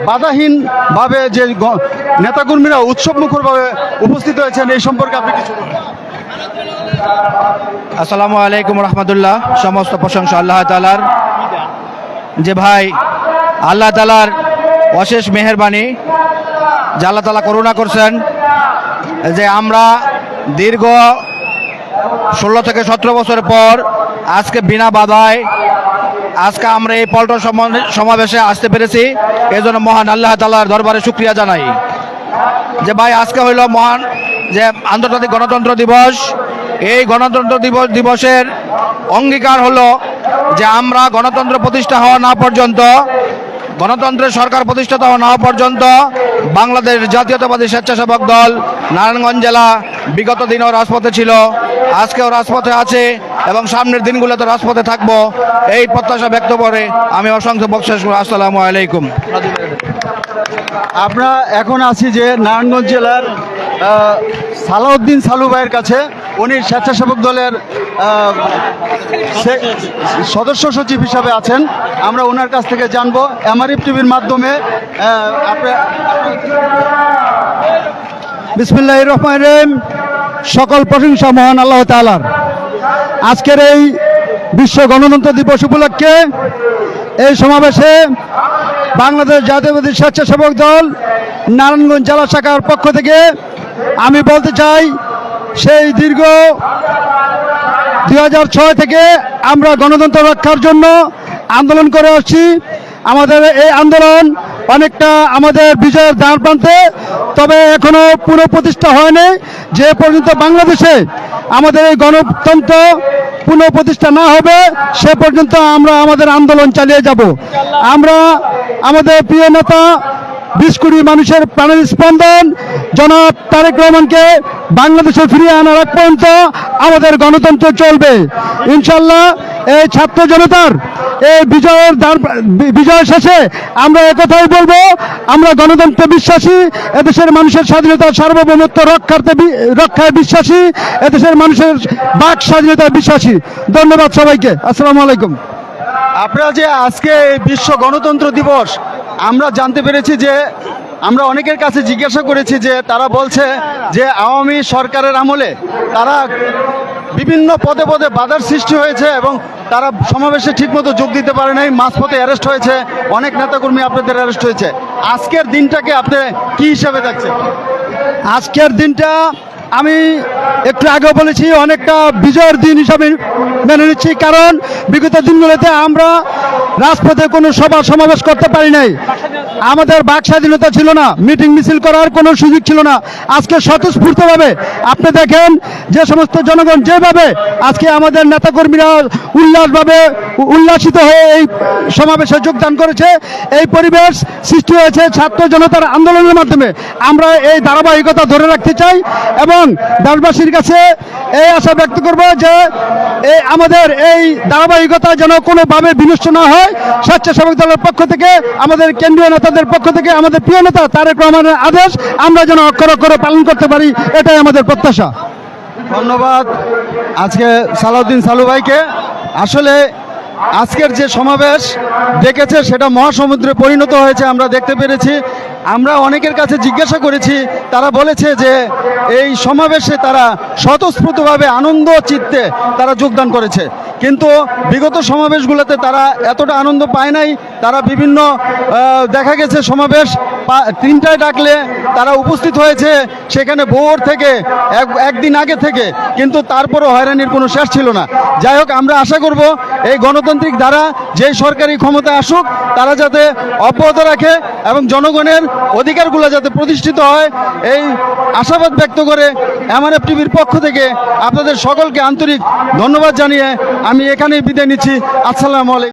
বাধাহীনভাবে যে নেতাকর্মীরা উৎসবমুখরভাবে উপস্থিত হয়েছেন, এই সম্পর্কে আপনি কিছু বলুন। আসসালামু আলাইকুম রহমতুল্লাহ। সমস্ত প্রশংসা আল্লাহ তাআলার। যে ভাই, আল্লাহ তাআলার অশেষ মেহেরবানি যে আল্লাহ তাআলা করুণা করছেন যে আমরা দীর্ঘ 16 থেকে 17 বছর পর আজকে বিনা বাধায় আজকে আমরা এই পল্টন সমাবেশে আসতে পেরেছি। এই জন্য মহান আল্লাহ তাআলার দরবারে শুকরিয়া জানাই। যে ভাই, আজকে হইল মহান যে আন্তর্জাতিক গণতন্ত্র দিবস। এই গণতন্ত্র দিবসের অঙ্গীকার হলো যে আমরা গণতন্ত্র প্রতিষ্ঠা হওয়া না পর্যন্ত, গণতন্ত্রের সরকার প্রতিষ্ঠিত হওয়া না পর্যন্ত বাংলাদেশ জাতীয়তাবাদী স্বেচ্ছাসেবক দল নারায়ণগঞ্জ জেলা বিগত দিনেও রাজপথে ছিল, আজকেও রাজপথে আছে এবং সামনের দিনগুলোতে রাজপথে থাকবো, এই প্রত্যাশা ব্যক্ত করে আমি অসংখ্য বক্তব্য শেষ করি। আসসালামু আলাইকুম। আমরা এখন আছি যে নারায়ণগঞ্জ জেলার সালাউদ্দিন সালু ভাইয়ের কাছে। উনি স্বেচ্ছাসেবক দলের সদস্য সচিব হিসাবে আছেন। আমরা ওনার কাছ থেকে জানবো এমআরএফ টিভির মাধ্যমে। বিসমিল্লাহির রহমানির রহিম। সকল প্রশংসা মহান আল্লাহ তাআলার। আজকের এই বিশ্ব গণতন্ত্র দিবস উপলক্ষে এই সমাবেশে বাংলাদেশ জাতীয়তাবাদী স্বেচ্ছাসেবক দল নারায়ণগঞ্জ জেলা শাখার পক্ষ থেকে আমি বলতে চাই, সেই দীর্ঘ 2006 থেকে আমরা গণতন্ত্র রক্ষার জন্য আন্দোলন করে আসছি। আমাদের এই আন্দোলন অনেকটা আমাদের বিজয়ের দ্বার প্রান্তে, তবে এখনো পুনঃপ্রতিষ্ঠা হয়নি। যে পর্যন্ত বাংলাদেশে আমাদের এই গণতন্ত্র পুনঃপ্রতিষ্ঠা না হবে সে পর্যন্ত আমরা আমাদের আন্দোলন চালিয়ে যাব। আমরা আমাদের প্রিয় নেতা 20 কোটি মানুষের প্রাণের স্পন্দন জনাব তারেক রহমানকে বাংলাদেশে ফিরিয়ে আনার আগ পর্যন্ত আমাদের গণতন্ত্র চলবে ইনশাল্লাহ। এই ছাত্র জনতার এই বিজয় শেষে আমরা একথাই বলবো, আমরা গণতন্ত্রে বিশ্বাসী, এদেশের মানুষের স্বাধীনতা সার্বভৌমত্ব রক্ষায় বিশ্বাসী, এদেশের মানুষের বাক স্বাধীনতায় বিশ্বাসী। ধন্যবাদ সবাইকে। আসসালামু আলাইকুম। আপনারা যে আজকে এই বিশ্ব গণতন্ত্র দিবস, আমরা জানতে পেরেছি যে আমরা অনেকের কাছে জিজ্ঞাসা করেছি যে তারা বলছে যে আওয়ামী সরকারের আমলে তারা বিভিন্ন পদে পদে বাধার সৃষ্টি হয়েছে এবং তারা সমাবেশে ঠিকমতো যোগ দিতে পারে নাই, মাঝপথে অ্যারেস্ট হয়েছে, অনেক নেতাকর্মী আপনাদের অ্যারেস্ট হয়েছে। আজকের দিনটাকে আপনি কি হিসাবে দেখছেন? আজকের দিনটা আমি একটু আগে বলেছি অনেকটা বিজয়ের দিন হিসাবে মেনে নিচ্ছি, কারণ বিগত দিনগুলোতে আমরা রাজপথে কোনো সভা সমাবেশ করতে পারি নাই, আমাদের বাক স্বাধীনতা ছিল না, মিটিং মিছিল করার কোনো সুযোগ ছিল না। আজকে স্বতঃস্ফূর্তভাবে আপনি দেখেন যে সমস্ত জনগণ যেভাবে আজকে আমাদের নেতাকর্মীরা উল্লাসিত হয়ে এই সমাবেশে যোগদান করেছে, এই পরিবেশ সৃষ্টি হয়েছে ছাত্র জনতার আন্দোলনের মাধ্যমে। আমরা এই ধারাবাহিকতা ধরে রাখতে চাই এবং দেশবাসীর কাছে এই আশা ব্যক্ত করব যে আমাদের এই ধারাবাহিকতা যেন কোনোভাবে বিনষ্ট না হয়। স্বেচ্ছাসেবক দলের পক্ষ থেকে, আমাদের কেন্দ্রীয় নেতাদের পক্ষ থেকে আমাদের প্রিয় নেতা তারেক রহমানের আদেশ আমরা যেন অক্ষরে অক্ষরে পালন করতে পারি, এটাই আমাদের প্রত্যাশা। ধন্যবাদ আজকে সালাউদ্দিন সালু ভাইকে। আসলে আজকের যে সমাবেশ ডেকেছে সেটা মহাসমুদ্রে পরিণত হয়েছে, আমরা দেখতে পেরেছি। আমরা অনেকের কাছে জিজ্ঞাসা করেছি, তারা বলেছে যে এই সমাবেশে তারা স্বতঃস্ফূর্তভাবে আনন্দ চিত্তে তারা যোগদান করেছে, কিন্তু বিগত সমাবেশগুলোতে তারা এতটা আনন্দ পায় নাই। তারা বিভিন্ন দেখা গেছে সমাবেশ 3টায় ডাকলে তারা উপস্থিত হয়েছে সেখানে ভোর থেকে একদিন আগে থেকে, কিন্তু তারপরও হয়রানির কোনো শেষ ছিল না। যাই হোক, আমরা আশা করব এই গণতান্ত্রিক ধারা যেই সরকারি ক্ষমতা আসুক তারা যাতে অব্যাহত রাখে এবং জনগণের অধিকারগুলো যাতে প্রতিষ্ঠিত হয়, এই আশাবাদ ব্যক্ত করে এমআরএফ টিভির পক্ষ থেকে আপনাদের সকলকে আন্তরিক ধন্যবাদ জানিয়ে আমি এখানেই বিদায় নিচ্ছি। আসসালামু আলাইকুম।